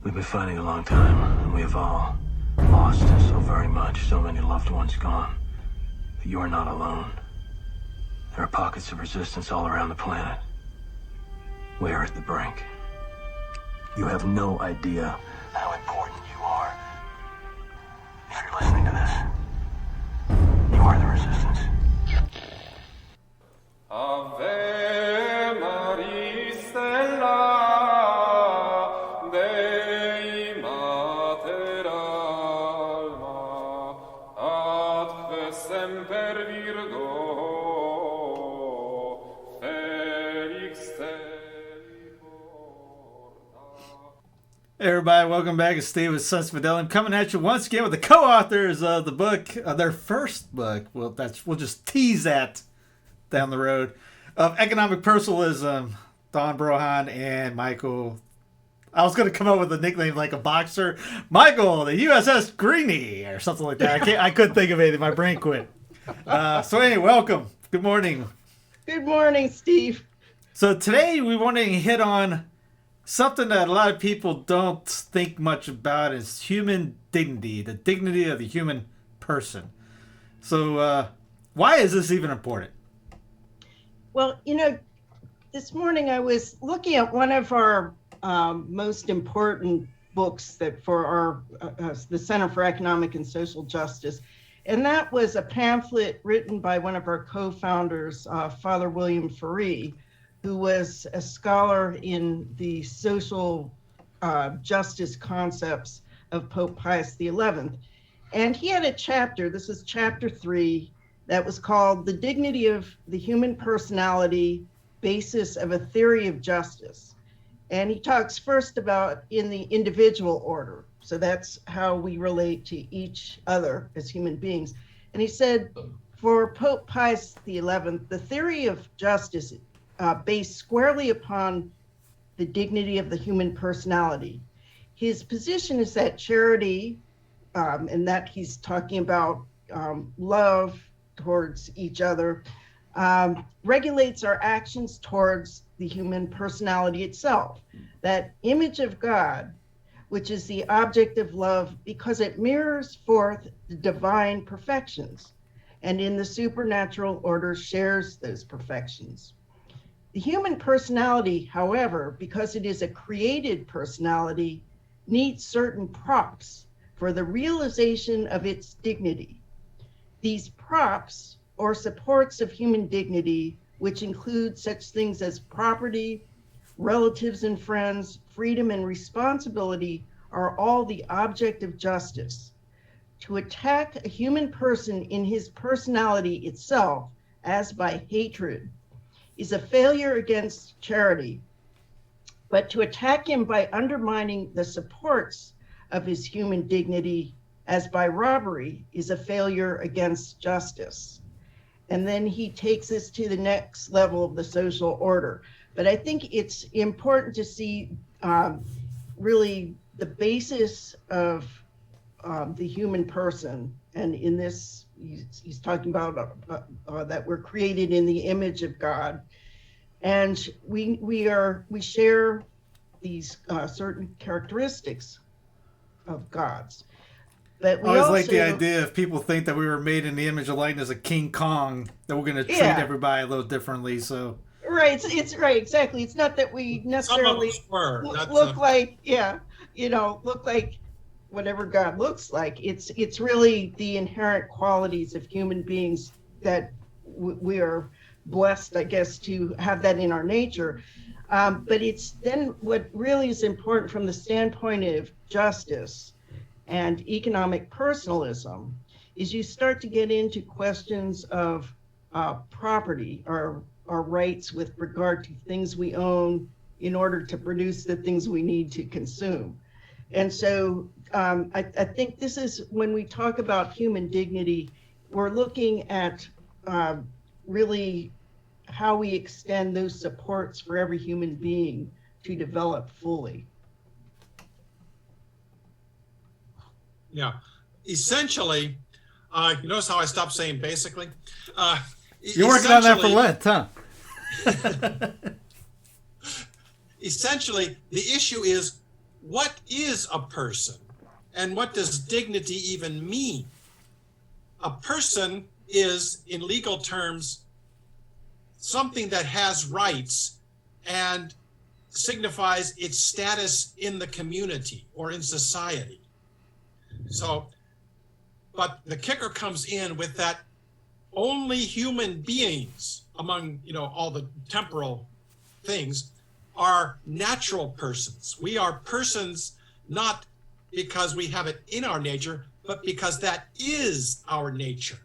We've been fighting a long time, and we have all lost so very much, so many loved ones gone. But you are not alone. There are pockets of resistance all around the planet. We are at the brink. You have no idea how important you are. If you're listening to this, you are the resistance. Ave Maria Stella Dei Mater Alma ad semper Virgo Felix te Hey everybody, welcome back. It's Steve with Sons Fidelity. I'm coming at you once again with the co-authors of the book, their first book. Well, we'll just tease that down the road, of Economic Personalism, Don Brohawn and Michael. I was going to come up with a nickname like a boxer, Michael, the USS Greaney, or something like that. I couldn't think of anything. My brain quit. So anyway, welcome. Good morning. Good morning, Steve. So today we want to hit on something that a lot of people don't think much about is human dignity, the dignity of the human person. So why is this even important? Well, this morning I was looking at one of our most important books that for our the Center for Economic and Social Justice, and that was a pamphlet written by one of our co-founders, Father William Ferree, who was a scholar in the social justice concepts of Pope Pius XI. And he had a chapter, this is chapter 3, that was called The Dignity of the Human Personality, Basis of a Theory of Justice. And he talks first about in the individual order. So that's how we relate to each other as human beings. And he said, for Pope Pius XI, the theory of justice based squarely upon the dignity of the human personality. His position is that charity, and that he's talking about love towards each other, regulates our actions towards the human personality itself. That image of God, which is the object of love, because it mirrors forth the divine perfections, and in the supernatural order shares those perfections. The human personality, however, because it is a created personality, needs certain props for the realization of its dignity. These props or supports of human dignity, which include such things as property, relatives and friends, freedom and responsibility, are all the object of justice. To attack a human person in his personality itself, as by hatred, is a failure against charity, but to attack him by undermining the supports of his human dignity, as by robbery, is a failure against justice. And then he takes us to the next level of the social order. But I think it's important to see really the basis of the human person. And in this, he's talking about that we're created in the image of God. And we share these certain characteristics of God's. But we I always also like the idea if people think that we were made in the image and likeness of King Kong, that we're going to treat everybody a little differently. So right, it's right, exactly. It's not that we necessarily look like look like whatever God looks like. It's really the inherent qualities of human beings that we are blessed, I guess, to have that in our nature. But it's then what really is important from the standpoint of justice and economic personalism is you start to get into questions of property or our rights with regard to things we own in order to produce the things we need to consume. And so I think this is when we talk about human dignity, we're looking at really how we extend those supports for every human being to develop fully. Yeah, essentially, you notice how I stopped saying basically? You're working on that for Lent, huh? Essentially, the issue is what is a person and what does dignity even mean? A person is, in legal terms, something that has rights and signifies its status in the community or in society. So, but the kicker comes in with that only human beings among, all the temporal things are natural persons. We are persons not because we have it in our nature, but because that is our nature.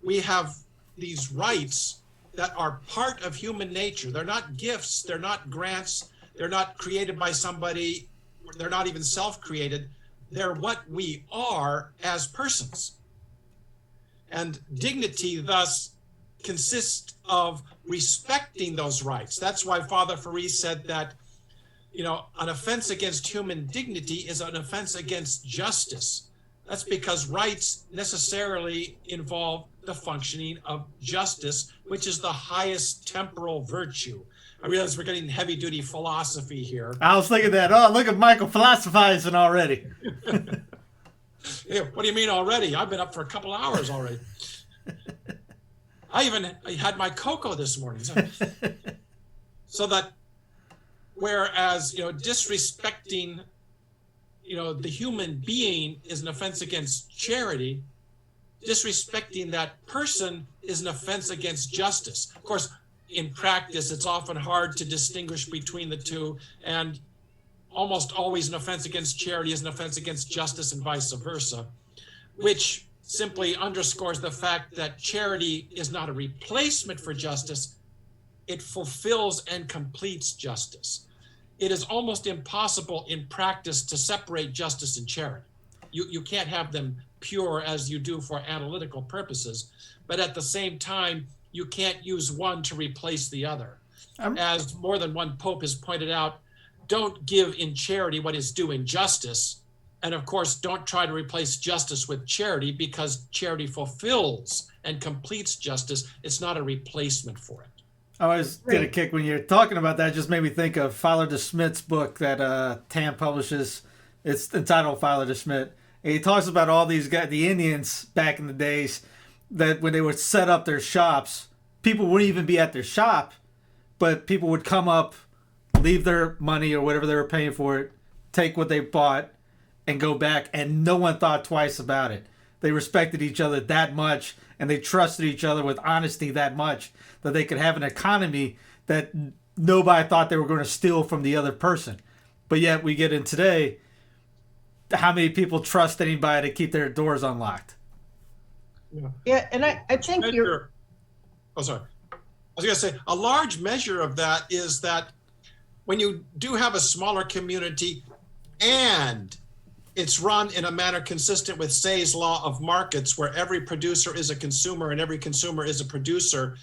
We have these rights that are part of human nature. They're not gifts, they're not grants, they're not created by somebody, they're not even self-created. They're what we are as persons. And dignity thus consists of respecting those rights. That's why Father Ferry said that, an offense against human dignity is an offense against justice. That's because rights necessarily involve the functioning of justice, which is the highest temporal virtue. I realize we're getting heavy-duty philosophy here. I was thinking that. Oh, look at Michael philosophizing already. Yeah, what do you mean already? I've been up for a couple hours already. I had my cocoa this morning. So that whereas, disrespecting, the human being is an offense against charity, disrespecting that person is an offense against justice. Of course, in practice, it's often hard to distinguish between the two, and almost always an offense against charity is an offense against justice and vice versa, which simply underscores the fact that charity is not a replacement for justice. It fulfills and completes justice. It is almost impossible in practice to separate justice and charity. You can't have them pure as you do for analytical purposes, but at the same time, you can't use one to replace the other. As more than one pope has pointed out, don't give in charity what is due in justice. And of course, don't try to replace justice with charity, because charity fulfills and completes justice. It's not a replacement for it. I always get a kick when you're talking about that. It just made me think of Father de Smet's book that TAM publishes. It's entitled Father de Smet. And he talks about all these guys, the Indians back in the days, that when they would set up their shops, people wouldn't even be at their shop, but people would come up, leave their money or whatever they were paying for it, take what they bought, and go back, and no one thought twice about it. They respected each other that much, and they trusted each other with honesty that much that they could have an economy that nobody thought they were going to steal from the other person. But yet we get in today, how many people trust anybody to keep their doors unlocked? Yeah, and I think you're... Oh, sorry. I was going to say, a large measure of that is that when you do have a smaller community and it's run in a manner consistent with Say's law of markets, where every producer is a consumer and every consumer is a producer,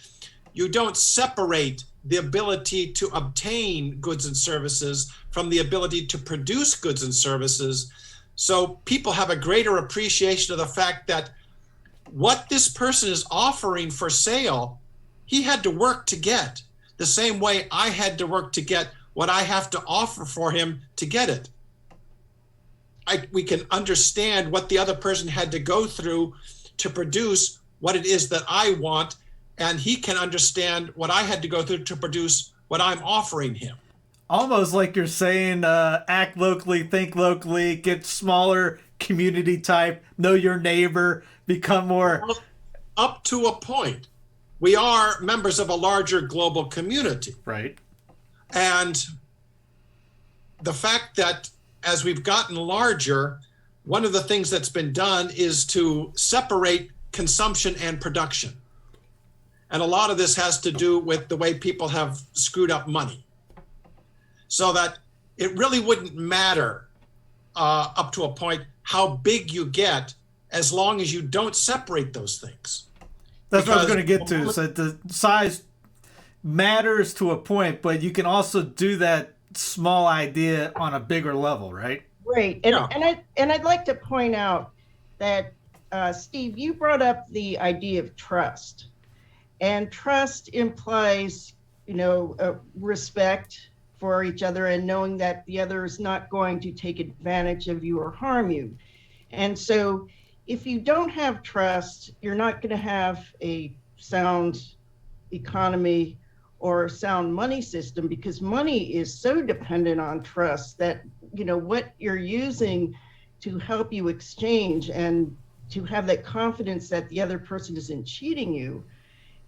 you don't separate the ability to obtain goods and services from the ability to produce goods and services. So people have a greater appreciation of the fact that what this person is offering for sale, he had to work to get, the same way I had to work to get what I have to offer for him to get it. We can understand what the other person had to go through to produce what it is that I want, and he can understand what I had to go through to produce what I'm offering him. Almost like you're saying, act locally, think locally, get smaller community type, know your neighbor, become more... Up to a point. We are members of a larger global community. Right. And the fact that as we've gotten larger, one of the things that's been done is to separate consumption and production. And a lot of this has to do with the way people have screwed up money. So that it really wouldn't matter up to a point how big you get, as long as you don't separate those things. That's what I was going to get to. So the size matters to a point, but you can also do that small idea on a bigger level, right? Right. And I'd like to point out that, Steve, you brought up the idea of trust. And trust implies, respect for each other and knowing that the other is not going to take advantage of you or harm you. And so if you don't have trust, you're not going to have a sound economy or a sound money system, because money is so dependent on trust that, you know, what you're using to help you exchange and to have that confidence that the other person isn't cheating you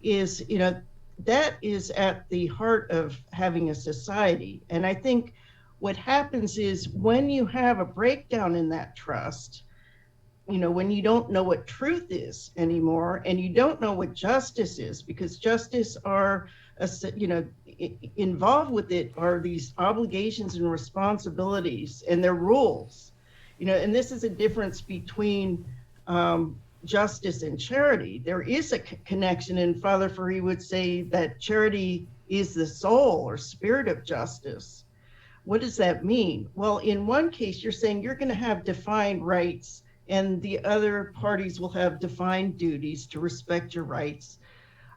is, you know, that is at the heart of having a society. And I think what happens is when you have a breakdown in that trust, you know, when you don't know what truth is anymore, and you don't know what justice is, because justice are, you know, involved with it are these obligations and responsibilities and their rules, you know, and this is a difference between justice and charity. There is a connection, and Father Fari would say that charity is the soul or spirit of justice. What does that mean? Well, in one case, you're saying you're going to have defined rights, and the other parties will have defined duties to respect your rights.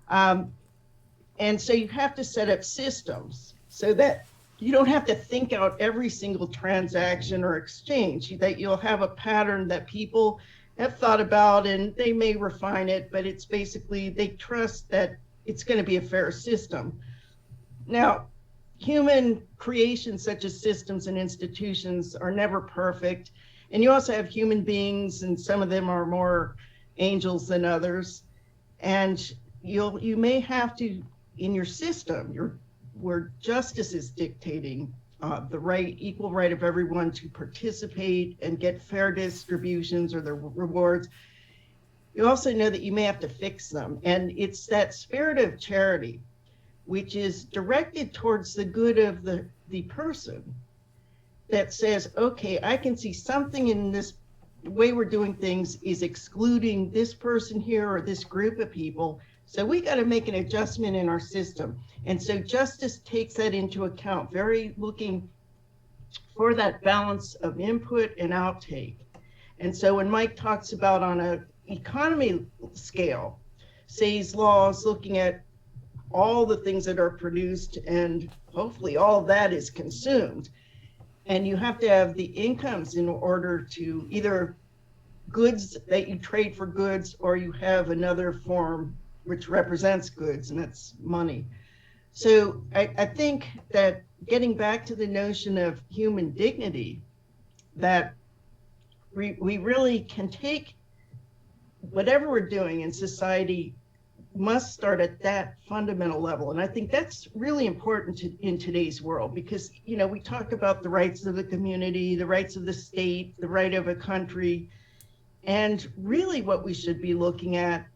And so you have to set up systems so that you don't have to think out every single transaction or exchange, that you'll have a pattern that people have thought about, and they may refine it, but it's basically they trust that it's going to be a fair system. Now, human creations such as systems and institutions are never perfect. And you also have human beings, and some of them are more angels than others. And you may have to, in your system, where justice is dictating the right, equal right of everyone to participate and get fair distributions or their rewards, you also know that you may have to fix them. And it's that spirit of charity, which is directed towards the good of the person, that says, okay, I can see something in this way we're doing things is excluding this person here or this group of people. So we got to make an adjustment in our system. And so justice takes that into account, very looking for that balance of input and outtake. And so when Mike talks about on an economy scale, Say's laws looking at all the things that are produced, and hopefully all of that is consumed. And you have to have the incomes in order to either goods that you trade for goods, or you have another form which represents goods, and that's money. So I think that getting back to the notion of human dignity, that we really can take whatever we're doing in society must start at that fundamental level. And I think that's really important in today's world, because, you know, we talk about the rights of the community, the rights of the state, the right of a country. And really what we should be looking at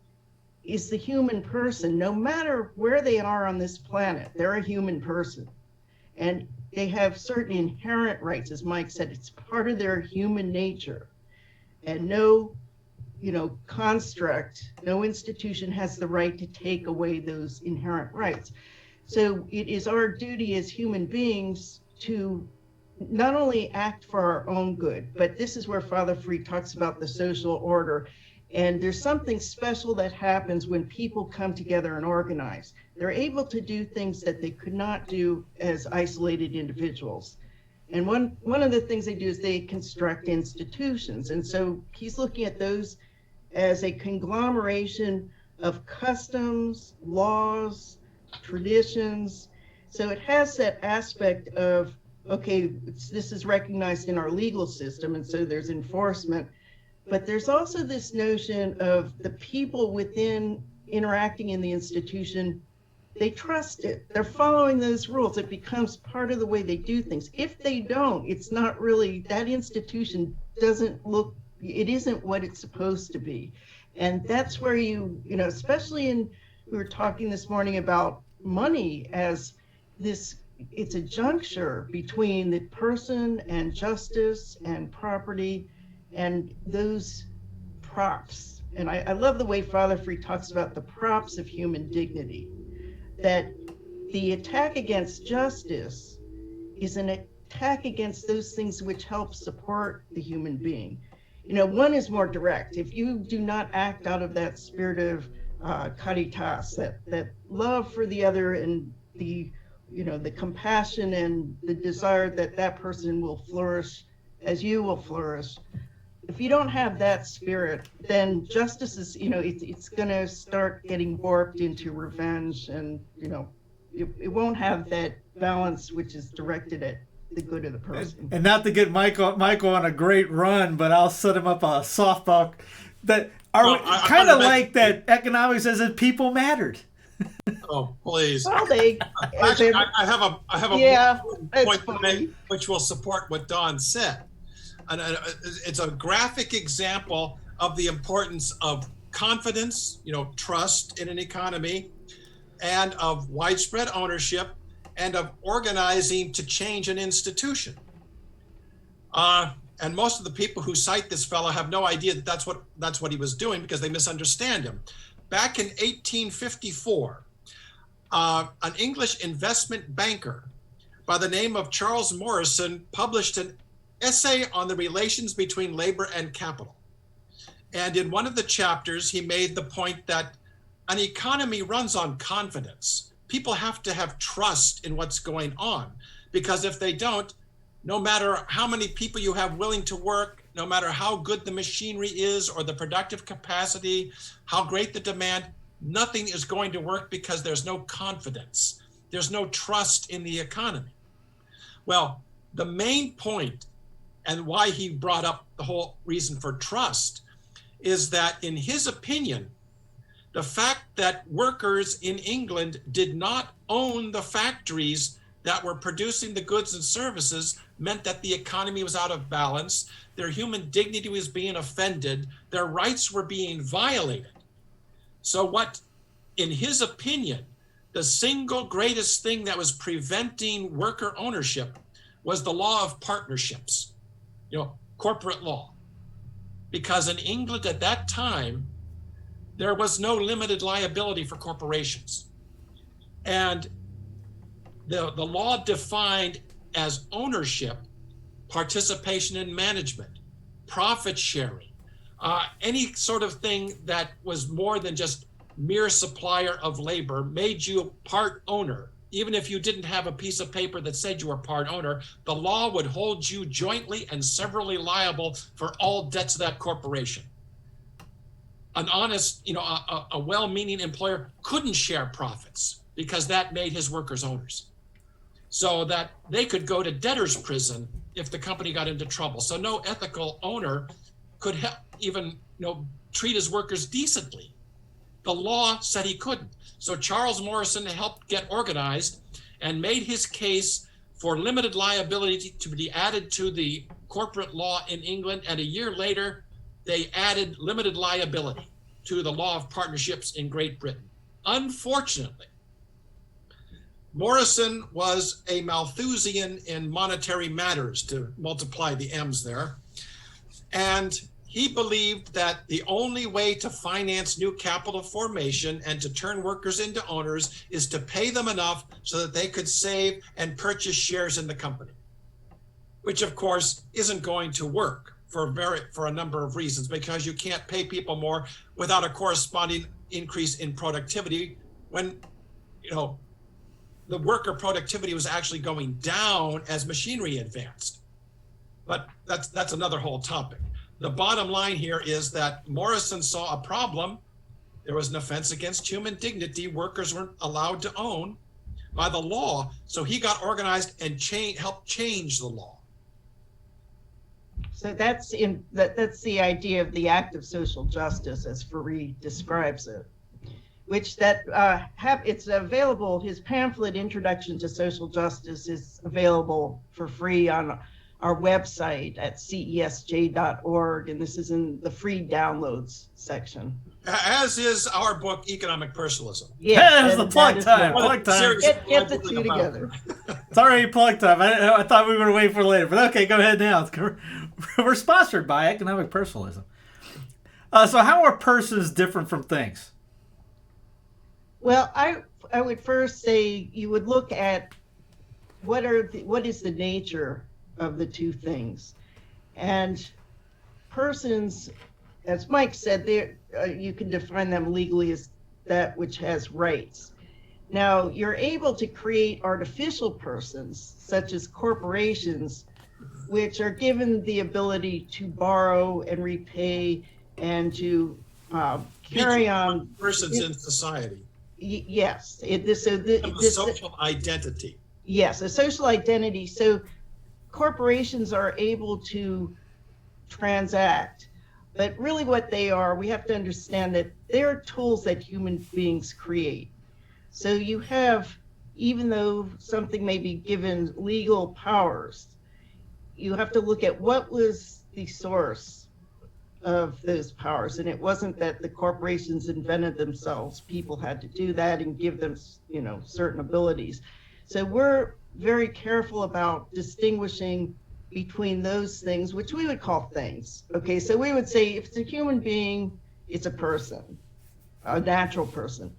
is the human person. No matter where they are on this planet, they're a human person. And they have certain inherent rights. As Mike said, it's part of their human nature. And no, you know, construct, no institution has the right to take away those inherent rights. So it is our duty as human beings to not only act for our own good, but this is where Father Free talks about the social order. And there's something special that happens when people come together and organize. They're able to do things that they could not do as isolated individuals. And one of the things they do is they construct institutions. And so he's looking at those as a conglomeration of customs, laws, traditions. So it has that aspect of, okay, this is recognized in our legal system, and so there's enforcement. But there's also this notion of the people within interacting in the institution, they trust it. They're following those rules. It becomes part of the way they do things. If they don't, it's not really, that institution doesn't look, it isn't what it's supposed to be. And that's where you know, especially we were talking this morning about money as this, it's a juncture between the person and justice and property and those props. And I love the way Father Free talks about the props of human dignity, that the attack against justice is an attack against those things which help support the human being. You know, one is more direct. If you do not act out of that spirit of caritas, that love for the other and the the compassion and the desire that that person will flourish as you will flourish. If you don't have that spirit, then justice is, it's going to start getting warped into revenge, and, it won't have that balance which is directed at the good of the person. And not to get Michael on a great run, but I'll set him up a softball that are kind of like that economics as if people mattered. Oh, please. Well, they Actually, I have a yeah, point to make, which will support what Don said. And it's a graphic example of the importance of confidence, trust in an economy, and of widespread ownership, and of organizing to change an institution. And most of the people who cite this fellow have no idea that that's what he was doing, because they misunderstand him. Back in 1854, an English investment banker by the name of Charles Morrison published an essay on the relations between labor and capital. And in one of the chapters, he made the point that an economy runs on confidence. People have to have trust in what's going on, because if they don't, no matter how many people you have willing to work, no matter how good the machinery is or the productive capacity, how great the demand, nothing is going to work, because there's no confidence. There's no trust in the economy. Well, the main point, and why he brought up the whole reason for trust, is that in his opinion, the fact that workers in England did not own the factories that were producing the goods and services meant that the economy was out of balance, their human dignity was being offended, their rights were being violated. So what, in his opinion, the single greatest thing that was preventing worker ownership was the law of partnerships, corporate law. Because in England at that time, there was no limited liability for corporations. And the law defined as ownership, participation in management, profit sharing, any sort of thing that was more than just mere supplier of labor, made you a part owner. Even if you didn't have a piece of paper that said you were part owner, the law would hold you jointly and severally liable for all debts of that corporation. An honest, a well-meaning employer couldn't share profits, because that made his workers owners, so that they could go to debtor's prison if the company got into trouble. So no ethical owner could even treat his workers decently. The law said he couldn't. So Charles Morrison helped get organized and made his case for limited liability to be added to the corporate law in England. And a year later, they added limited liability to the law of partnerships in Great Britain. Unfortunately, Morrison was a Malthusian in monetary matters, to multiply the M's there. And he believed that the only way to finance new capital formation and to turn workers into owners is to pay them enough so that they could save and purchase shares in the company, which of course isn't going to work for a number of reasons, because you can't pay people more without a corresponding increase in productivity when, the worker productivity was actually going down as machinery advanced. But that's another whole topic. The bottom line here is that Morrison saw a problem. There was an offense against human dignity. Workers weren't allowed to own by the law. So he got organized and helped change the law. So that's the idea of the act of social justice, as Fareed describes it, which it's available. His pamphlet, Introduction to Social Justice, is available for free on our website at cesj.org, and this is in the free downloads section. As is our book, Economic Personalism. Yeah, it's the plug time. Plug time. Get the two together. It's already plug time. I thought we were going to wait for later, but okay, go ahead now. We're sponsored by Economic Personalism. So how are persons different from things? Well, I would first say you would look at what is the nature of the two things. And persons, as Mike said, you can define them legally as that which has rights. Now, you're able to create artificial persons, such as corporations, which are given the ability to borrow and repay and to carry on. Persons in society. Yes. A social identity. Yes, a social identity. So corporations are able to transact, but really what they are, we have to understand that they're tools that human beings create. So you have, even though something may be given legal powers, you have to look at what was the source of those powers. And it wasn't that the corporations invented themselves. People had to do that and give them, certain abilities. So we're very careful about distinguishing between those things, which we would call things. Okay, so we would say if it's a human being, it's a person, a natural person.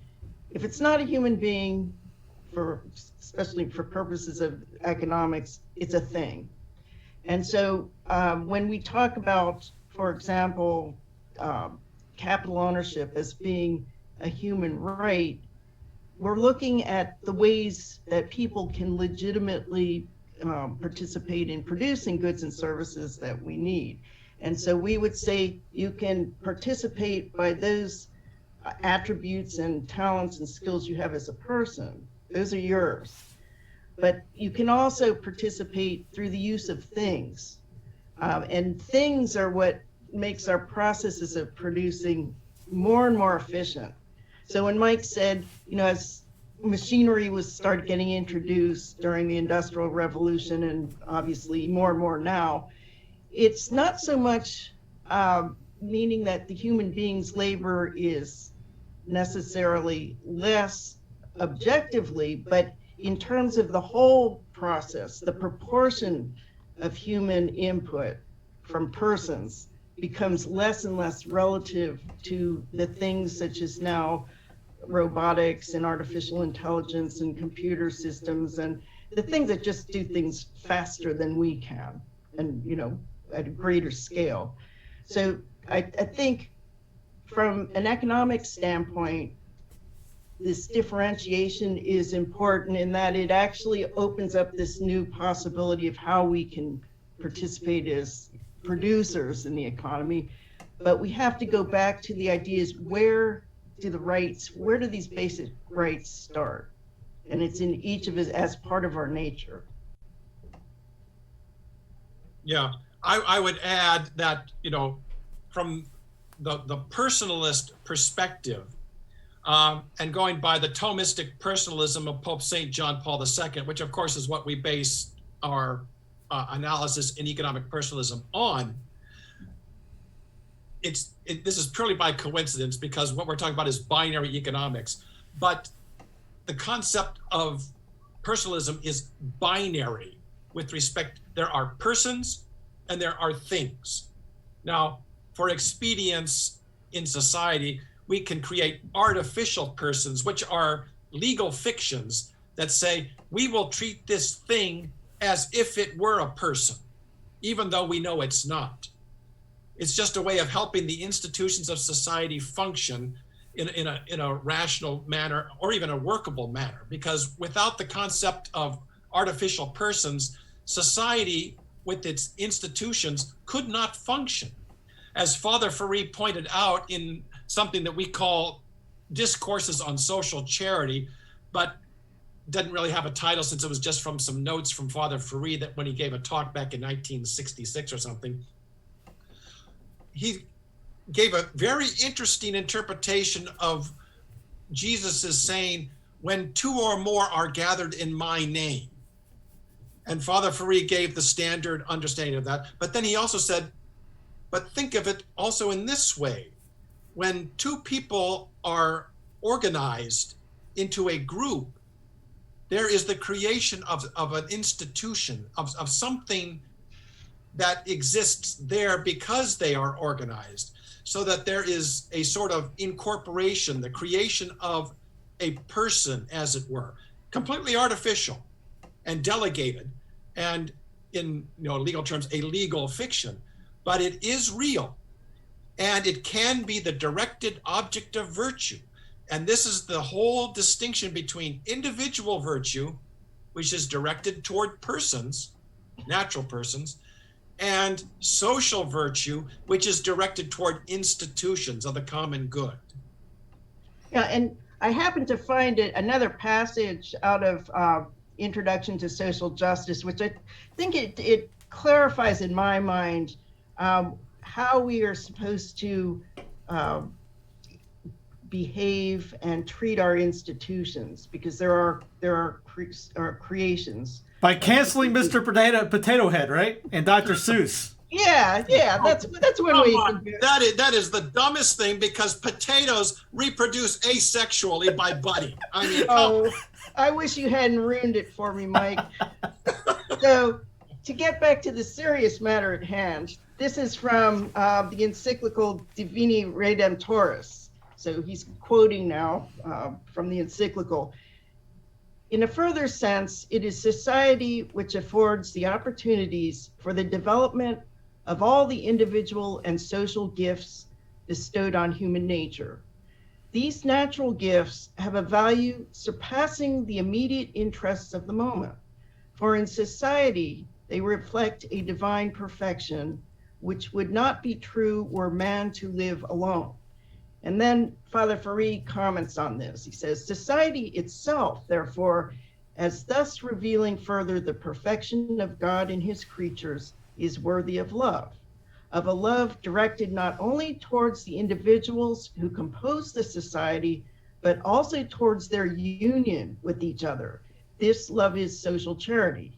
If it's not a human being, especially for purposes of economics, it's a thing. And so when we talk about, for example, capital ownership as being a human right, we're looking at the ways that people can legitimately participate in producing goods and services that we need. And so we would say you can participate by those attributes and talents and skills you have as a person. Those are yours. But you can also participate through the use of things. And things are what makes our processes of producing more and more efficient. So when Mike said, as machinery started getting introduced during the Industrial Revolution, and obviously more and more now, it's not so much meaning that the human being's labor is necessarily less objectively, but in terms of the whole process, the proportion of human input from persons becomes less and less relative to the things such as now robotics and artificial intelligence and computer systems and the things that just do things faster than we can and, at a greater scale. So I think from an economic standpoint, this differentiation is important in that it actually opens up this new possibility of how we can participate as producers in the economy. But we have to go back to the ideas, where do these basic rights start? And it's in each of us as part of our nature. Yeah, I would add that, from the personalist perspective, and going by the Thomistic personalism of Pope St. John Paul II, which of course is what we base our analysis in economic personalism on, this is purely by coincidence because what we're talking about is binary economics. But the concept of personalism is binary with respect, there are persons and there are things. Now, for expedience in society, we can create artificial persons, which are legal fictions that say, we will treat this thing as if it were a person, even though we know it's not. It's just a way of helping the institutions of society function in a rational manner or even a workable manner, because without the concept of artificial persons, society with its institutions could not function. As Father Ferry pointed out in something that we call Discourses on Social Charity, but doesn't really have a title since it was just from some notes from Father Ferry that when he gave a talk back in 1966 or something, he gave a very interesting interpretation of Jesus's saying, when two or more are gathered in my name. And Father Ferry gave the standard understanding of that. But then he also said, but think of it also in this way. When two people are organized into a group, there is the creation of an institution, of something that exists there because they are organized, so that there is a sort of incorporation, the creation of a person, as it were, completely artificial and delegated, and in legal terms, a legal fiction, but it is real, and it can be the directed object of virtue. And this is the whole distinction between individual virtue, which is directed toward persons, natural persons, and social virtue, which is directed toward institutions of the common good. Yeah, and I happened to find another passage out of Introduction to Social Justice, which I think it clarifies in my mind how we are supposed to behave and treat our institutions, because there are creations. By canceling Mr. Potato Head, right? And Dr. Seuss. Yeah, that's one way you can do it. That is the dumbest thing, because potatoes reproduce asexually by budding. I mean, oh, I wish you hadn't ruined it for me, Mike. So, to get back to the serious matter at hand, this is from the encyclical Divini Redemptoris. So he's quoting now from the encyclical. In a further sense, it is society which affords the opportunities for the development of all the individual and social gifts bestowed on human nature. These natural gifts have a value surpassing the immediate interests of the moment, for in society they reflect a divine perfection which would not be true were man to live alone. And then Father Farid comments on this. He says, society itself, therefore, as thus revealing further the perfection of God in his creatures, is worthy of a love directed not only towards the individuals who compose the society, but also towards their union with each other. This love is social charity.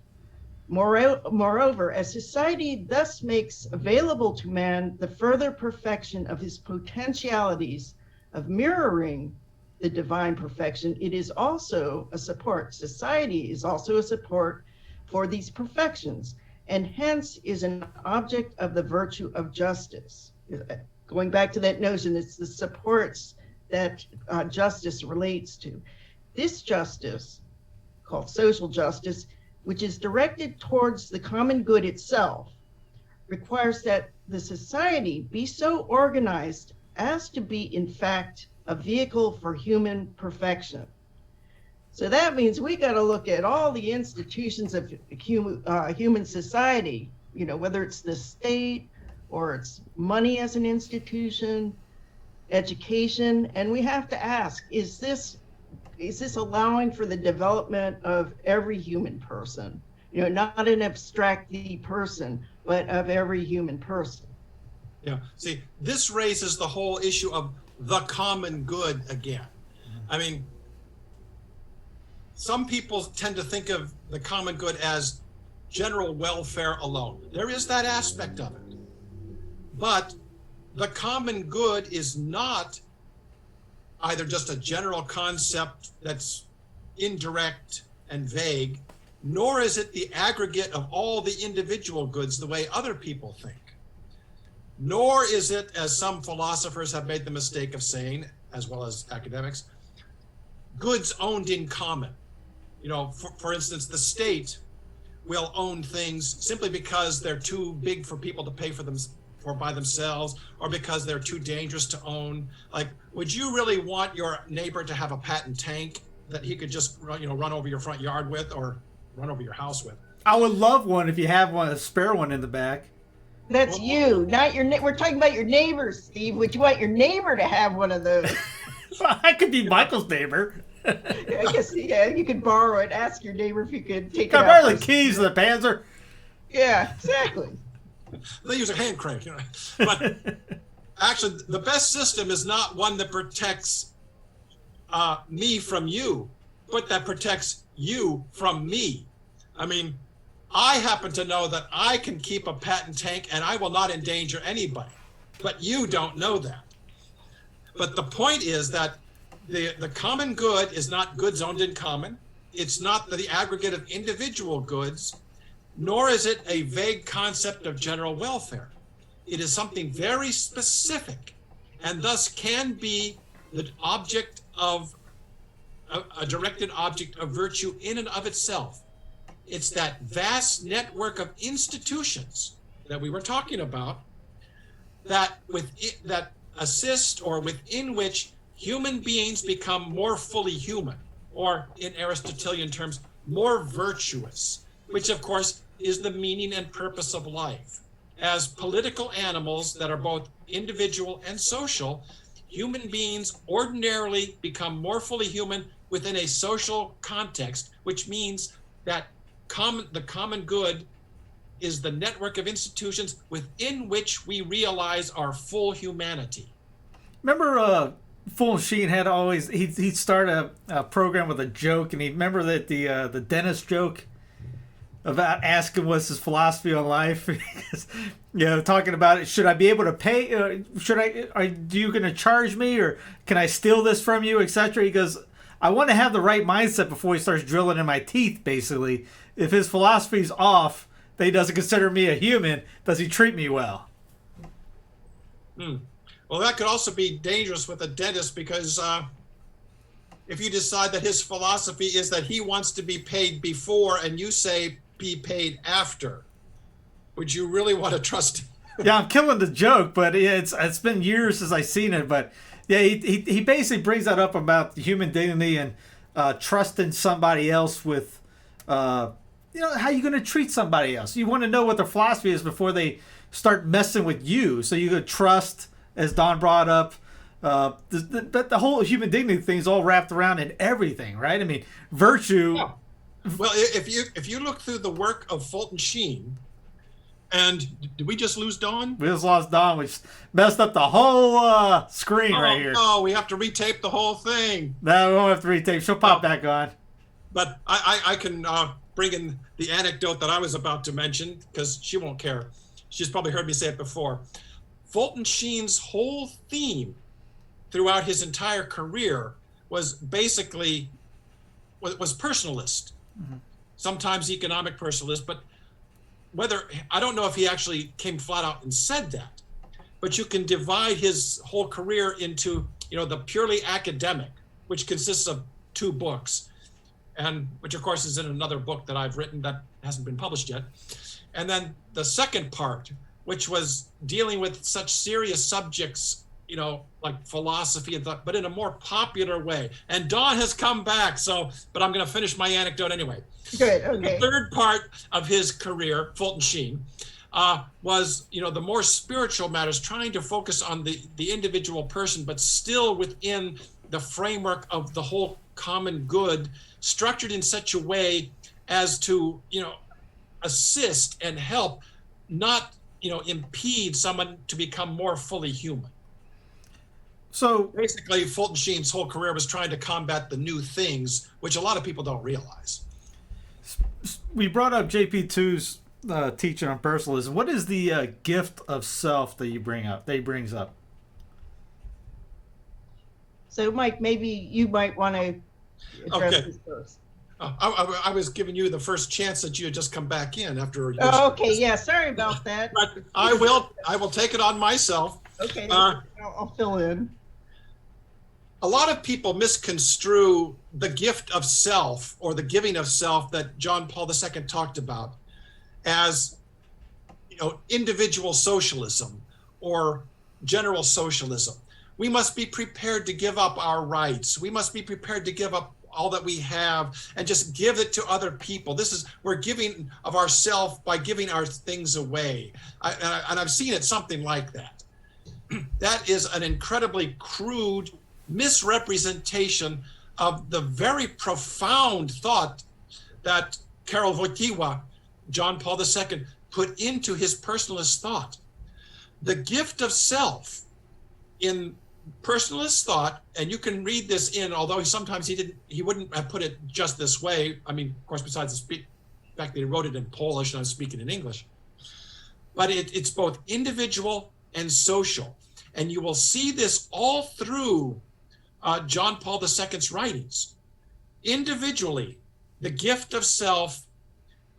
Moreover, as society thus makes available to man the further perfection of his potentialities of mirroring the divine perfection, it is also a support. Society is also a support for these perfections, and hence is an object of the virtue of justice. Going back to that notion, it's the supports that justice relates to. This justice, called social justice, which is directed towards the common good itself, requires that the society be so organized as to be, in fact, a vehicle for human perfection. So that means we got to look at all the institutions of human society, you know, whether it's the state or it's money as an institution, education, and we have to ask, is this allowing for the development of every human person? You know, not an abstract person, but of every human person. Yeah, see, this raises the whole issue of the common good again. I mean, some people tend to think of the common good as general welfare alone. There is that aspect of it. But the common good is not either just a general concept that's indirect and vague, nor is it the aggregate of all the individual goods the way other people think. Nor is it, as some philosophers have made the mistake of saying, as well as academics, goods owned in common. You know, for instance, the state will own things simply because they're too big for people to pay for them by themselves, or because they're too dangerous to own. Like, would you really want your neighbor to have a patent tank that he could just run over your front yard with, or run over your house with? I would love one if you have one, a spare one in the back. That's you, not your. We're talking about your neighbors, Steve. Would you want your neighbor to have one of those? I could be Michael's neighbor. I guess, yeah, you could borrow it. Ask your neighbor if you could take it Got out. barely keys to the Panzer. Yeah, exactly. They use a hand crank, you know. But actually, the best system is not one that protects me from you, but that protects you from me. I mean, I happen to know that I can keep a patent tank and I will not endanger anybody, but you don't know that. But the point is that the common good is not goods owned in common. It's not the aggregate of individual goods, nor is it a vague concept of general welfare. It is something very specific, and thus can be the object of a directed object of virtue in and of itself. It's that vast network of institutions that we were talking about that assist, or within which human beings become more fully human, or in Aristotelian terms, more virtuous, which of course is the meaning and purpose of life. As political animals that are both individual and social, human beings ordinarily become more fully human within a social context, which means that the common good is the network of institutions within which we realize our full humanity. Remember, Fulton Sheen had always he'd start a program with a joke, and he remember that the dentist joke about asking what's his philosophy on life. Talking about it. Should I be able to pay? Are you going to charge me, or can I steal this from you, etc.? He goes, I want to have the right mindset before he starts drilling in my teeth. Basically, if his philosophy's off, that he doesn't consider me a human, does he treat me well? Well, that could also be dangerous with a dentist, because if you decide that his philosophy is that he wants to be paid before and you say be paid after, would you really want to trust him? Yeah, I'm killing the joke, but it's been years since I've seen it. But yeah, he basically brings that up about human dignity and trusting somebody else with, how you going to treat somebody else. You want to know what their philosophy is before they start messing with you. So you could trust, as Don brought up, the whole human dignity thing is all wrapped around in everything, right? I mean, virtue. Yeah. Well, if you look through the work of Fulton Sheen, and did we just lose Dawn? We just lost Dawn, which messed up the whole screen right here. Oh, we have to retape the whole thing. No, we won't have to retape. She'll pop back on. But I can bring in the anecdote that I was about to mention, because she won't care. She's probably heard me say it before. Fulton Sheen's whole theme throughout his entire career was basically was personalist. Mm-hmm. Sometimes economic personalist, but I don't know if he actually came flat out and said that, but you can divide his whole career into, the purely academic, which consists of 2 books, and which of course is in another book that I've written that hasn't been published yet. And then the second part, which was dealing with such serious subjects, like philosophy and thought, but in a more popular way. And Dawn has come back, but I'm going to finish my anecdote anyway. Good, okay. The third part of his career, Fulton Sheen, was, the more spiritual matters, trying to focus on the individual person, but still within the framework of the whole common good, structured in such a way as to, assist and help, not, impede someone to become more fully human. So basically, Fulton Sheen's whole career was trying to combat the new things, which a lot of people don't realize. We brought up JP2's teaching on personalism. What is the gift of self that he brings up? So, Mike, maybe you might want to address this first. I was giving you the first chance that you had just come back in after. Okay, yeah, sorry about that. But I will take it on myself. Okay, I'll fill in. A lot of people misconstrue the gift of self, or the giving of self, that John Paul II talked about as, individual socialism or general socialism. We must be prepared to give up our rights. We must be prepared to give up all that we have and just give it to other people. We're giving of ourselves by giving our things away. And I've seen it something like that. That is an incredibly crude misrepresentation of the very profound thought that Karol Wojtyła, John Paul II, put into his personalist thought. The gift of self in personalist thought, and you can read this although sometimes he wouldn't have put it just this way. I mean, of course, besides the fact that he wrote it in Polish and I'm speaking in English, but it's both individual and social. And you will see this all through John Paul II's writings. Individually, the gift of self,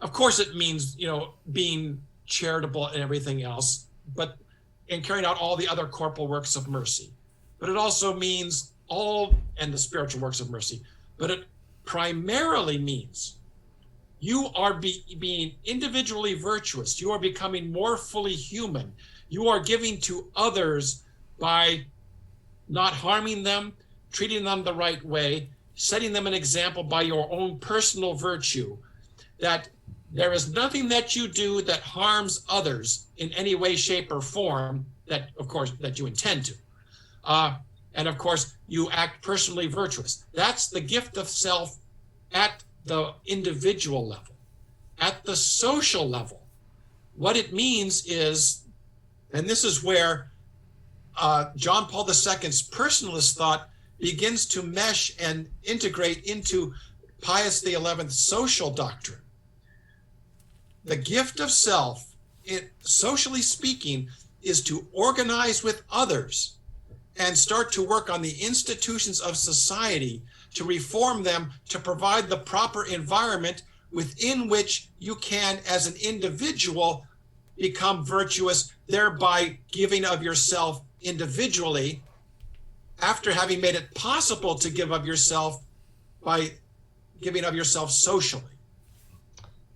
of course it means, being charitable and everything else, but in carrying out all the other corporal works of mercy. But it also means and the spiritual works of mercy, but it primarily means you are being individually virtuous. You are becoming more fully human. You are giving to others by not harming them, treating them the right way, setting them an example by your own personal virtue, that there is nothing that you do that harms others in any way, shape, or form, that, of course, that you intend to. And of course, you act personally virtuous. That's the gift of self at the individual level. At the social level, what it means is, and this is where John Paul II's personalist thought begins to mesh and integrate into Pius XI's social doctrine. The gift of self, socially speaking, is to organize with others and start to work on the institutions of society to reform them, to provide the proper environment within which you can, as an individual, become virtuous, thereby giving of yourself individually, after having made it possible to give of yourself by giving of yourself socially.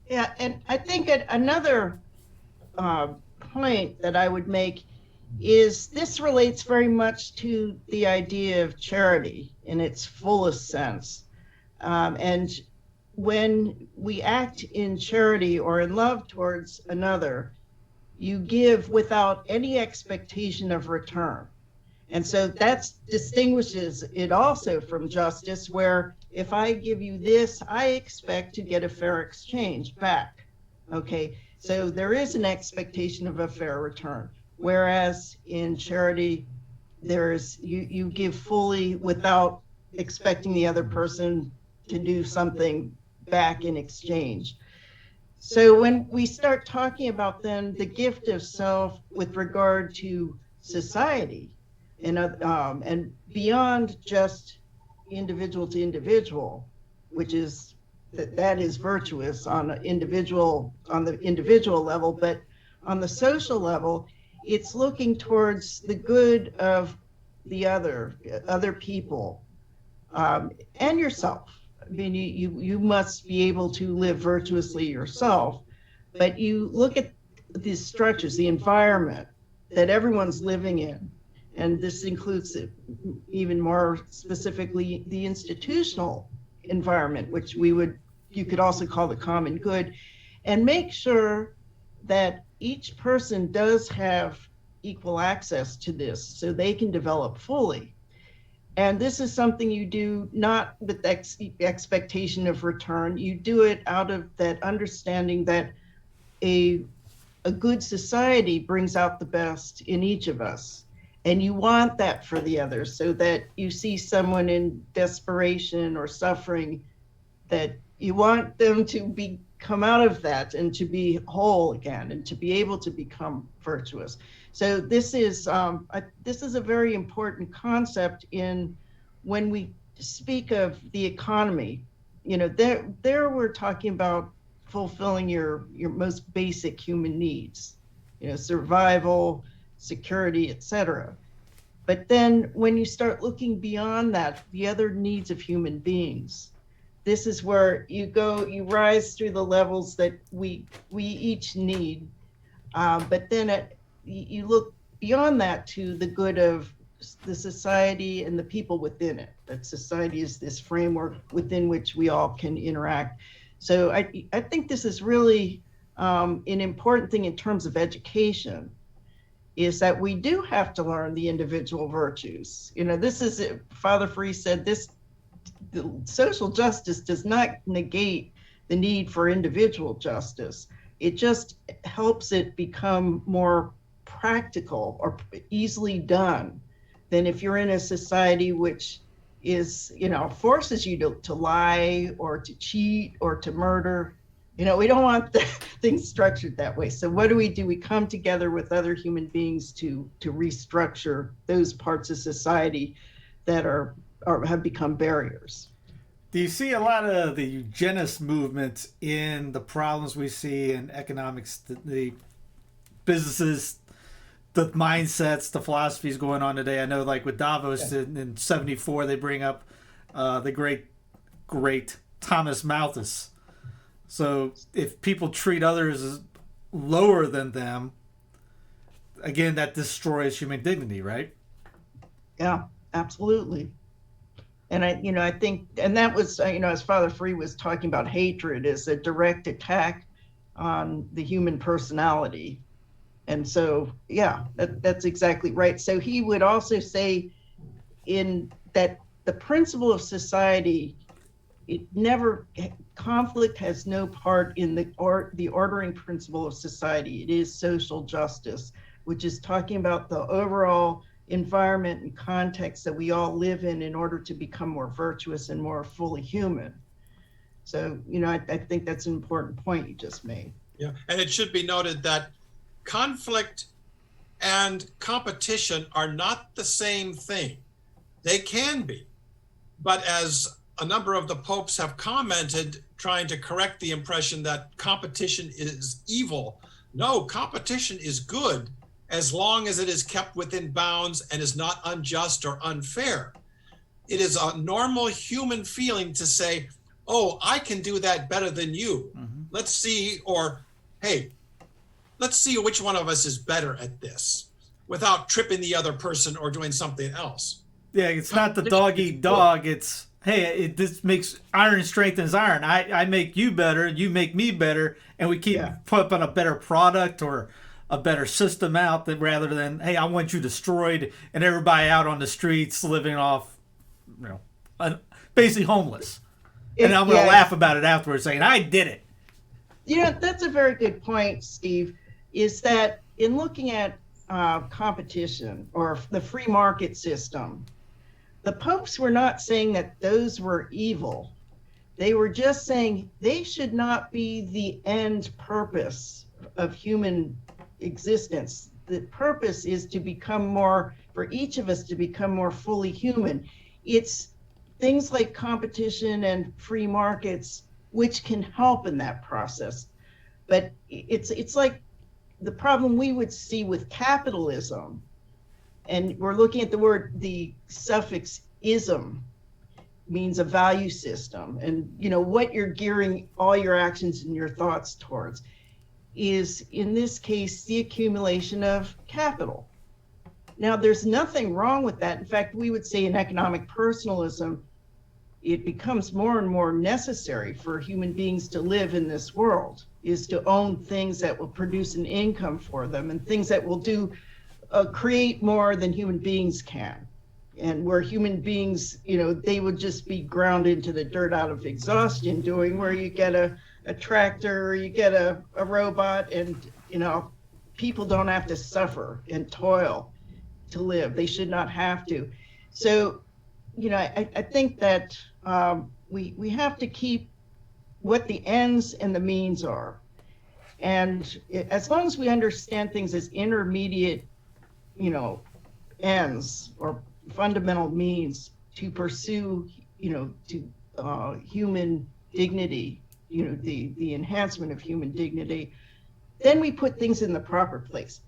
Yeah, and I think another point that I would make is this relates very much to the idea of charity in its fullest sense. And when we act in charity or in love towards another, you give without any expectation of return. And so that distinguishes it also from justice, where if I give you this, I expect to get a fair exchange back. Okay, so there is an expectation of a fair return. Whereas in charity, there's you give fully without expecting the other person to do something back in exchange. So when we start talking about then the gift of self with regard to society, and beyond just individual to individual, which is that is virtuous on the individual level, but on the social level, it's looking towards the good of the other people, and yourself. I mean, you must be able to live virtuously yourself, but you look at these structures, the environment that everyone's living in, and this includes even more specifically the institutional environment, which you could also call the common good, and make sure that each person does have equal access to this so they can develop fully. And this is something you do not with expectation of return. You do it out of that understanding that a good society brings out the best in each of us. And you want that for the others, so that you see someone in desperation or suffering, that you want them to come out of that and to be whole again and to be able to become virtuous. So this is a very important concept when we speak of the economy. You know, there we're talking about fulfilling your most basic human needs, you know, survival, security, etc. But then when you start looking beyond that, the other needs of human beings, this is where you rise through the levels that we each need. But then you look beyond that to the good of the society and the people within it. That society is this framework within which we all can interact. So I think this is really an important thing in terms of education, is that we do have to learn the individual virtues. You know, this is it. Father Free said the social justice does not negate the need for individual justice. It just helps it become more practical or easily done than if you're in a society which is, you know, forces you to lie or to cheat or to murder. You know, we don't want things structured that way. So what do? We come together with other human beings to restructure those parts of society that have become barriers. Do you see a lot of the eugenist movement in the problems we see in economics, the businesses, the mindsets, the philosophies going on today? I know, like with Davos in '74, they bring up the great Thomas Malthus. So if people treat others as lower than them, again, that destroys human dignity, right? Yeah, absolutely. And I think, and that was, as Father Free was talking about hatred as a direct attack on the human personality. And so, yeah, that's exactly right. So he would also say in that the principle of society, conflict has no part in the ordering principle of society. It is social justice, which is talking about the overall environment and context that we all live in order to become more virtuous and more fully human. So, I think that's an important point you just made. Yeah, and it should be noted that conflict and competition are not the same thing. They can be, but as a number of the popes have commented, trying to correct the impression that competition is evil. No, competition is good as long as it is kept within bounds and is not unjust or unfair. It is a normal human feeling to say, oh, I can do that better than you. Mm-hmm. Let's see, or hey, let's see which one of us is better at this without tripping the other person or doing something else. Yeah, it's not the dog eat dog. It's, hey, this makes iron strengthens iron. I make you better, you make me better, and we keep putting a better product or a better system out that rather than, hey, I want you destroyed and everybody out on the streets living off, basically homeless. And I'm going to laugh about it afterwards saying, I did it. That's a very good point, Steve, is that in looking at competition or the free market system, the popes were not saying that those were evil. They were just saying they should not be the end purpose of human existence. The purpose is to become more, for each of us to become more fully human. It's things like competition and free markets which can help in that process. But it's like the problem we would see with capitalism, and we're looking at the suffix ism means a value system, and what you're gearing all your actions and your thoughts towards is, in this case, the accumulation of capital. Now, there's nothing wrong with that. In fact, we would say in economic personalism, it becomes more and more necessary for human beings to live in this world, is to own things that will produce an income for them and things that will create more than human beings can. And where human beings, they would just be ground into the dirt out of exhaustion doing, where you get a tractor or you get a robot, and, people don't have to suffer and toil to live. They should not have to. So, I think that we have to keep what the ends and the means are. And as long as we understand things as intermediate, ends or fundamental means to pursue, human dignity, the enhancement of human dignity, then we put things in the proper place.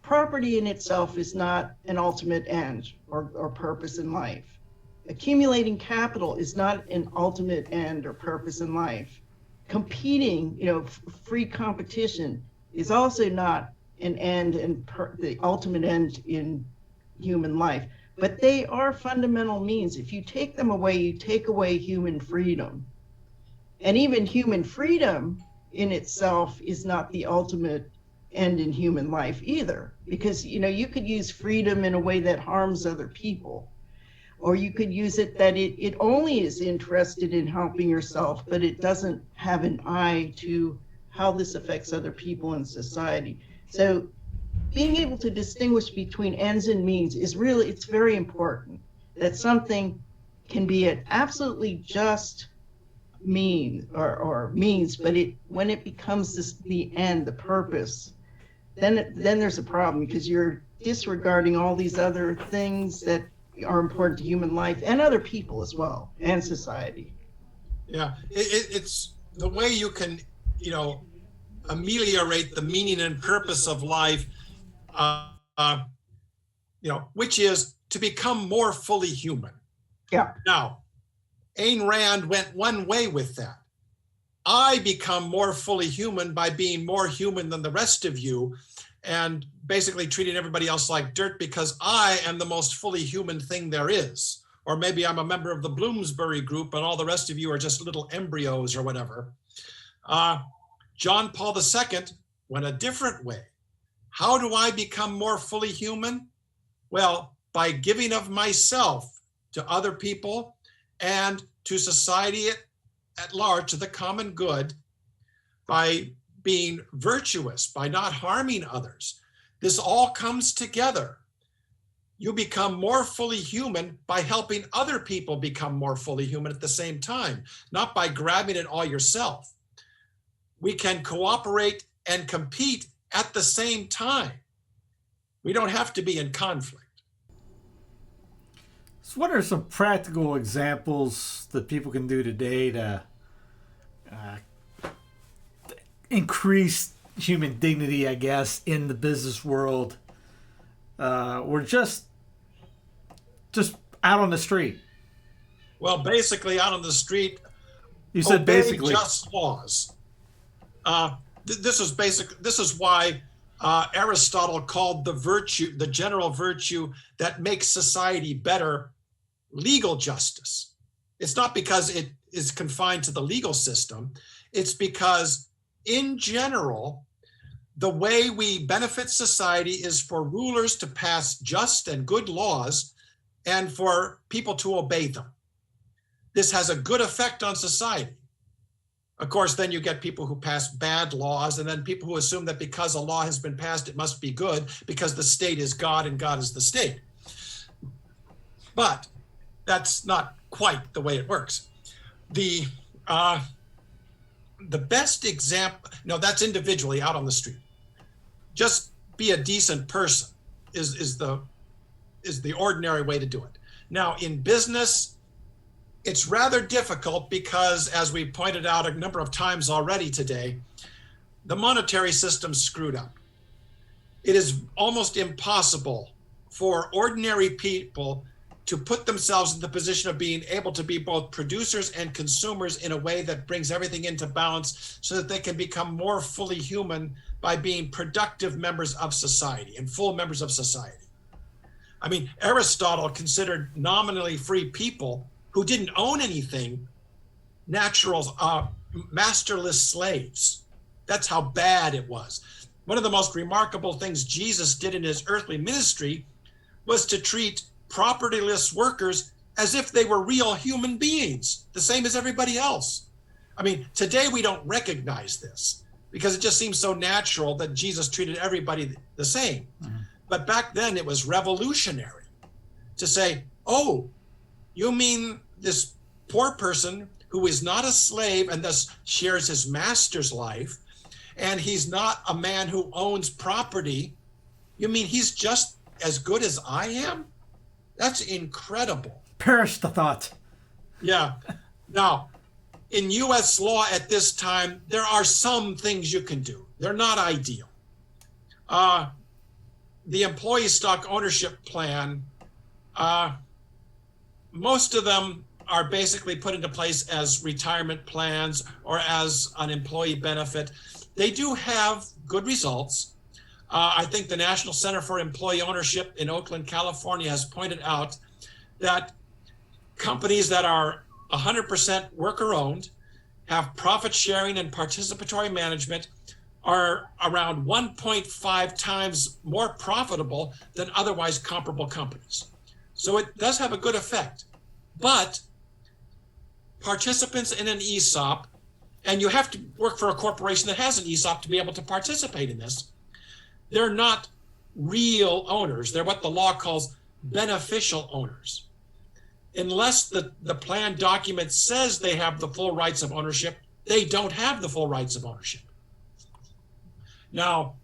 Property in itself is not an ultimate end or purpose in life. Accumulating capital is not an ultimate end or purpose in life. Competing, free competition is also not an end and the ultimate end in human life. But they are fundamental means. If you take them away, you take away human freedom. And even human freedom in itself is not the ultimate end in human life either. Because, you could use freedom in a way that harms other people. Or you could use it that it only is interested in helping yourself, but it doesn't have an eye to how this affects other people in society. So being able to distinguish between ends and means it's very important. That something can be an absolutely just mean or means, but when it becomes the end, the purpose, then there's a problem, because you're disregarding all these other things that are important to human life and other people as well, and society. Yeah, it's the way you can, ameliorate the meaning and purpose of life, which is to become more fully human. Yeah. Now, Ayn Rand went one way with that. I become more fully human by being more human than the rest of you, and basically treating everybody else like dirt because I am the most fully human thing there is. or maybe I'm a member of the Bloomsbury group and all the rest of you are just little embryos or whatever. John Paul II went a different way. How do I become more fully human? Well, by giving of myself to other people and to society at large, to the common good, by being virtuous, by not harming others. This all comes together. You become more fully human by helping other people become more fully human at the same time, not by grabbing it all yourself. We can cooperate and compete at the same time. We don't have to be in conflict. So what are some practical examples that people can do today to increase human dignity, I guess, in the business world, or just out on the street? Well, basically out on the street, you said basically just laws. This is why Aristotle called the general virtue that makes society better, legal justice. It's not because it is confined to the legal system. It's because in general, the way we benefit society is for rulers to pass just and good laws and for people to obey them. This has a good effect on society. Of course, then you get people who pass bad laws, and then people who assume that because a law has been passed, it must be good because the state is God and God is the state. But that's not quite the way it works. The best example, no, that's individually out on the street. Just be a decent person is the ordinary way to do it. Now, in business, it's rather difficult because, as we pointed out a number of times already today, the monetary system's screwed up. It is almost impossible for ordinary people to put themselves in the position of being able to be both producers and consumers in a way that brings everything into balance so that they can become more fully human by being productive members of society and full members of society. I mean, Aristotle considered nominally free people who didn't own anything natural, masterless slaves. That's how bad it was. One of the most remarkable things Jesus did in his earthly ministry was to treat propertyless workers as if they were real human beings, the same as everybody else. I mean, today we don't recognize this because it just seems so natural that Jesus treated everybody the same. Mm-hmm. But back then it was revolutionary to say, oh, you mean this poor person who is not a slave and thus shares his master's life, and he's not a man who owns property, you mean he's just as good as I am? That's incredible. Perish the thought. Yeah. Now, in U.S. law at this time, there are some things you can do. They're not ideal. The employee stock ownership plan, most of them are basically put into place as retirement plans or as an employee benefit. They do have good results. I think the National Center for Employee Ownership in Oakland, California has pointed out that companies that are 100% worker-owned, have profit sharing and participatory management, are around 1.5 times more profitable than otherwise comparable companies. So it does have a good effect. But participants in an ESOP, and you have to work for a corporation that has an ESOP to be able to participate in this, they're not real owners. They're what the law calls beneficial owners. Unless the plan document says they have the full rights of ownership, they don't have the full rights of ownership. Now,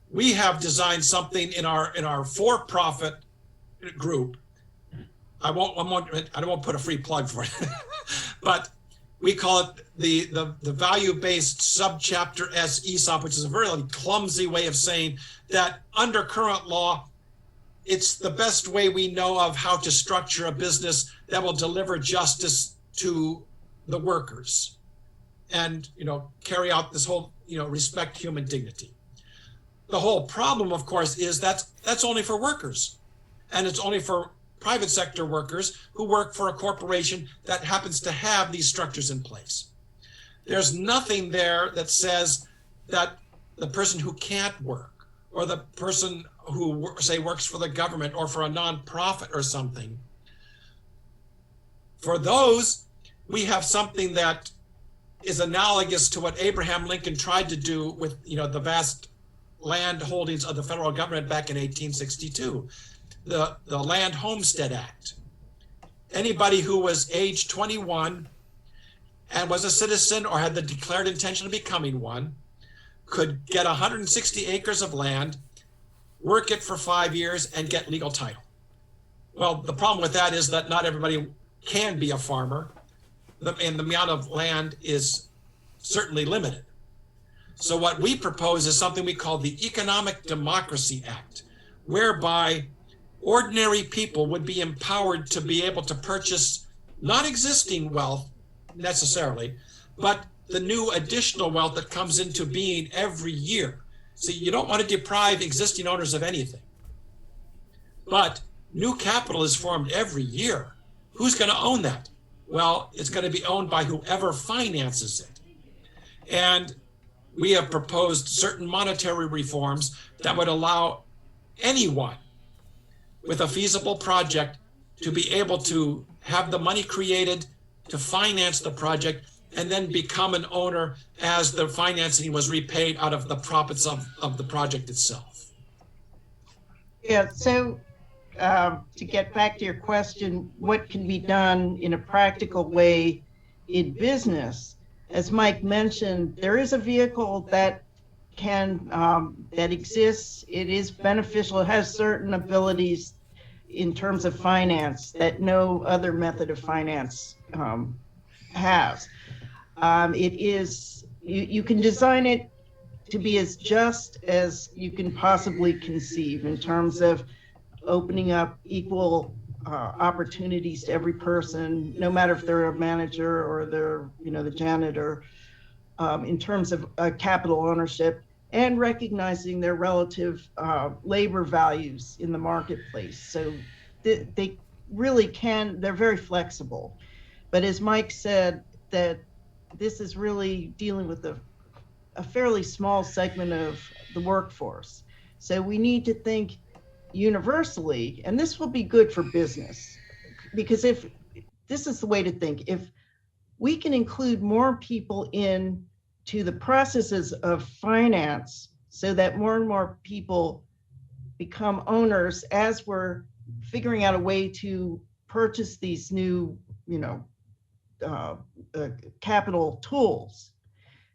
we have designed something in our for-profit group. I don't put a free plug for it, but we call it the value-based subchapter S ESOP, which is a very clumsy way of saying that under current law, it's the best way we know of how to structure a business that will deliver justice to the workers and, carry out this whole, respect human dignity. The whole problem, of course, is that's only for workers, and it's only for private sector workers who work for a corporation that happens to have these structures in place. There's nothing there that says that the person who can't work, or the person who, say, works for the government or for a nonprofit or something, for those, we have something that is analogous to what Abraham Lincoln tried to do with, the vast land holdings of the federal government back in 1862, the Land Homestead Act. Anybody who was age 21 and was a citizen or had the declared intention of becoming one could get 160 acres of land, work it for 5 years, and get legal title. Well, the problem with that is that not everybody can be a farmer, and the amount of land is certainly limited. So what we propose is something we call the Economic Democracy Act, whereby ordinary people would be empowered to be able to purchase not existing wealth necessarily, but the new additional wealth that comes into being every year. See, you don't want to deprive existing owners of anything, but new capital is formed every year. Who's going to own that? Well, it's going to be owned by whoever finances it. And we have proposed certain monetary reforms that would allow anyone with a feasible project to be able to have the money created to finance the project and then become an owner as the financing was repaid out of the profits of the project itself. Yeah, so to get back to your question, what can be done in a practical way in business? As Mike mentioned, there is a vehicle that that exists. It is beneficial. It has certain abilities in terms of finance that no other method of finance has. It is, you can design it to be as just as you can possibly conceive in terms of opening up equal opportunities to every person, no matter if they're a manager or they're, the janitor, in terms of capital ownership and recognizing their relative labor values in the marketplace. So they really they're very flexible. But as Mike said, that this is really dealing with a fairly small segment of the workforce. So we need to think universally, and this will be good for business, because if this is the way to think, if we can include more people into the processes of finance so that more and more people become owners as we're figuring out a way to purchase these new, capital tools,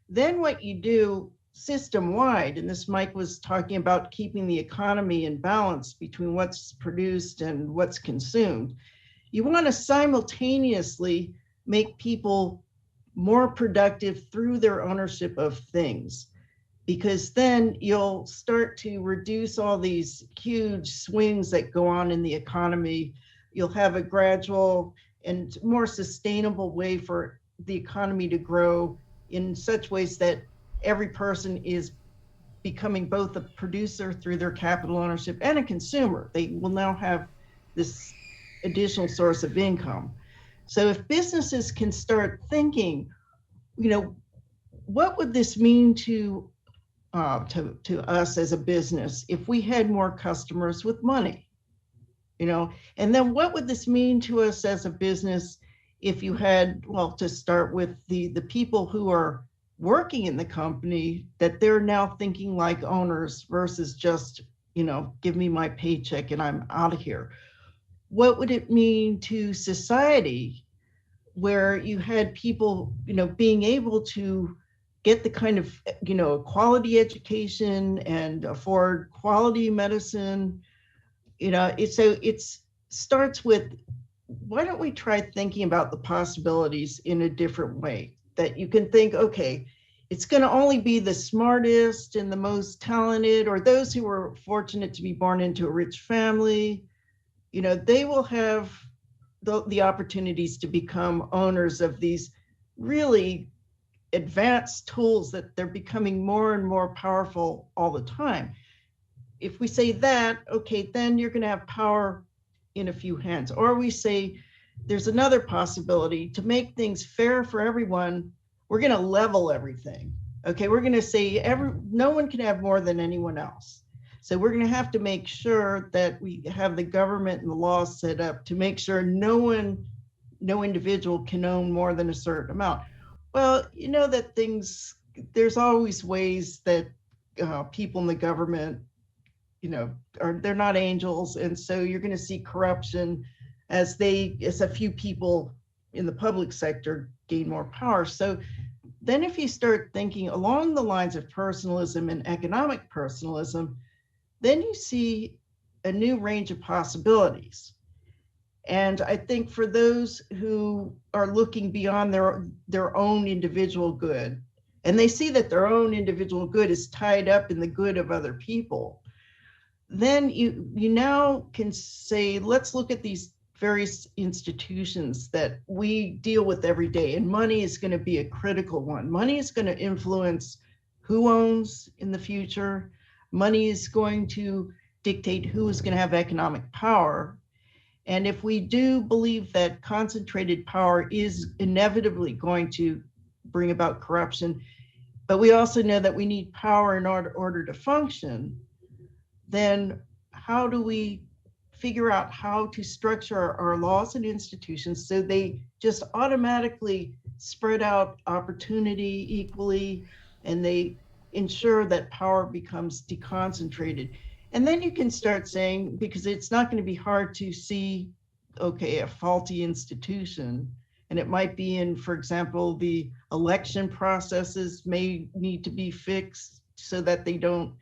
then what you do system-wide, and this Mike was talking about keeping the economy in balance between what's produced and what's consumed. You want to simultaneously make people more productive through their ownership of things, because then you'll start to reduce all these huge swings that go on in the economy. You'll have a gradual and more sustainable way for the economy to grow in such ways that every person is becoming both a producer through their capital ownership and a consumer. They will now have this additional source of income. So if businesses can start thinking, what would this mean to us as a business if we had more customers with money? And then what would this mean to us as a business if you had, well, to start with the people who are working in the company, that they're now thinking like owners versus just, give me my paycheck and I'm out of here. What would it mean to society where you had people, being able to get the kind of, quality education and afford quality medicine? It starts with, why don't we try thinking about the possibilities in a different way? That you can think, okay, it's going to only be the smartest and the most talented, or those who were fortunate to be born into a rich family, they will have the opportunities to become owners of these really advanced tools that they're becoming more and more powerful all the time. If we say that, okay, then you're going to have power in a few hands. Or we say there's another possibility to make things fair for everyone. We're going to level everything. Okay, we're going to say no one can have more than anyone else. So we're going to have to make sure that we have the government and the laws set up to make sure no individual can own more than a certain amount. Well, you know that there's always ways that people in the government, they're not angels. And so you're going to see corruption as a few people in the public sector gain more power. So then if you start thinking along the lines of personalism and economic personalism, then you see a new range of possibilities. And I think for those who are looking beyond their own individual good, and they see that their own individual good is tied up in the good of other people, then you now can say, let's look at these various institutions that we deal with every day. And money is going to be a critical one. Money is going to influence who owns in the future. Money is going to dictate who is going to have economic power. And if we do believe that concentrated power is inevitably going to bring about corruption, but we also know that we need power in order to function, then how do we figure out how to structure our laws and institutions so they just automatically spread out opportunity equally, and they ensure that power becomes deconcentrated? And then you can start saying, because it's not going to be hard to see, okay, a faulty institution, and it might be in, for example, the election processes may need to be fixed so that they don't,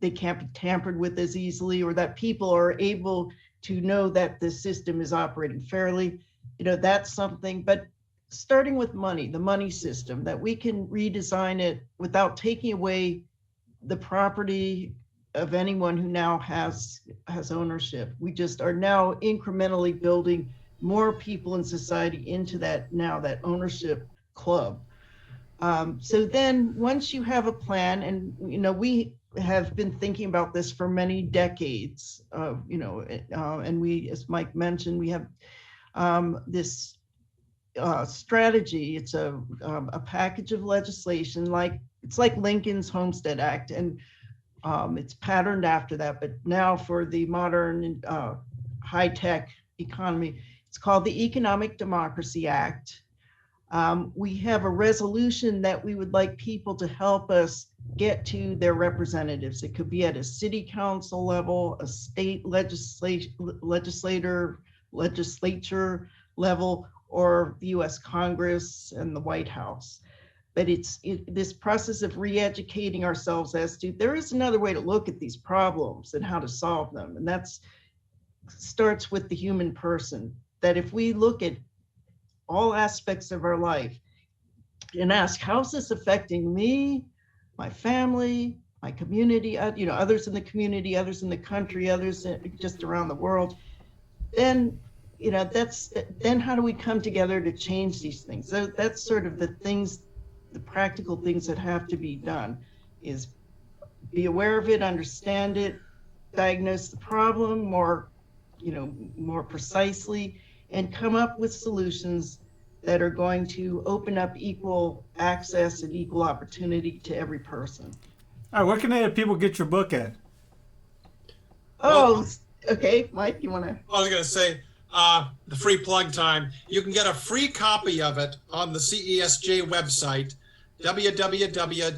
they can't be tampered with as easily, or that people are able to know that the system is operating fairly. That's something. But starting with money, the money system, that we can redesign it without taking away the property of anyone who now has ownership. We just are now incrementally building more people in society into that ownership club. So then once you have a plan, and we have been thinking about this for many decades, and we, as Mike mentioned, we have this strategy. It's a package of legislation, it's like Lincoln's Homestead Act, and it's patterned after that, but now for the modern high-tech economy, it's called the Economic Democracy Act. We have a resolution that we would like people to help us get to their representatives. It could be at a city council level, a state legislature level, or the US Congress and the White House. But it's this process of re-educating ourselves as to there is another way to look at these problems and how to solve them. And that starts with the human person, that if we look at all aspects of our life and ask, how's this affecting me, my family, my community, others in the community, others in the country, others just around the world, then then how do we come together to change these things? So that's sort of the practical things that have to be done, is be aware of it, understand it, diagnose the problem more precisely, and come up with solutions that are going to open up equal access and equal opportunity to every person. All right, where can people get your book at? Oh, okay, Mike, you want to? I was going to say, the free plug time. You can get a free copy of it on the CESJ website, www.cesj.org.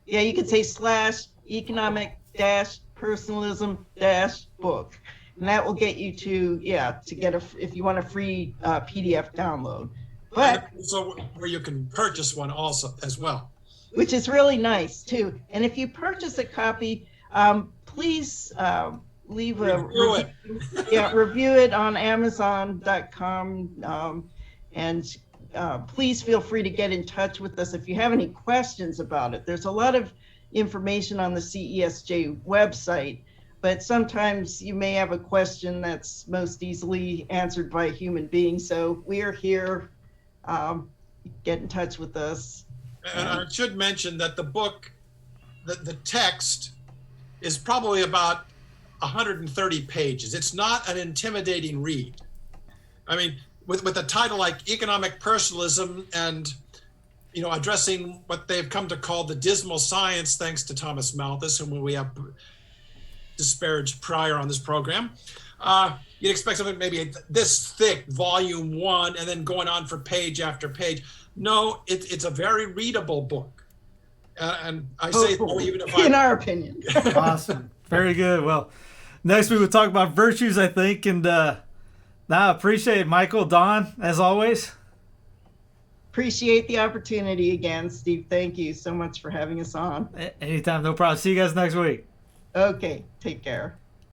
You could say /economic-personalism-book. And that will get you to get if you want a free PDF download. But so where you can purchase one also as well. Which is really nice too. And if you purchase a copy, please leave a review. Review it on Amazon.com, and please feel free to get in touch with us if you have any questions about it. There's a lot of information on the CESJ website, but sometimes you may have a question that's most easily answered by a human being. So we're here. Get in touch with us. And I should mention that the book the text is probably about 130 pages. It's not an intimidating read. I mean, with a title like Economic Personalism and, addressing what they've come to call the dismal science, thanks to Thomas Malthus, whom we have disparaged prior on this program, you'd expect something maybe this thick, volume 1, and then going on for page after page. No, it's a very readable book. And I say so even if in our opinion. Awesome. Very good. Well, next we will talk about virtues, I think. And I appreciate it, Michael. Don, as always. Appreciate the opportunity again, Steve. Thank you so much for having us on. Anytime. No problem. See you guys next week. Okay. Take care.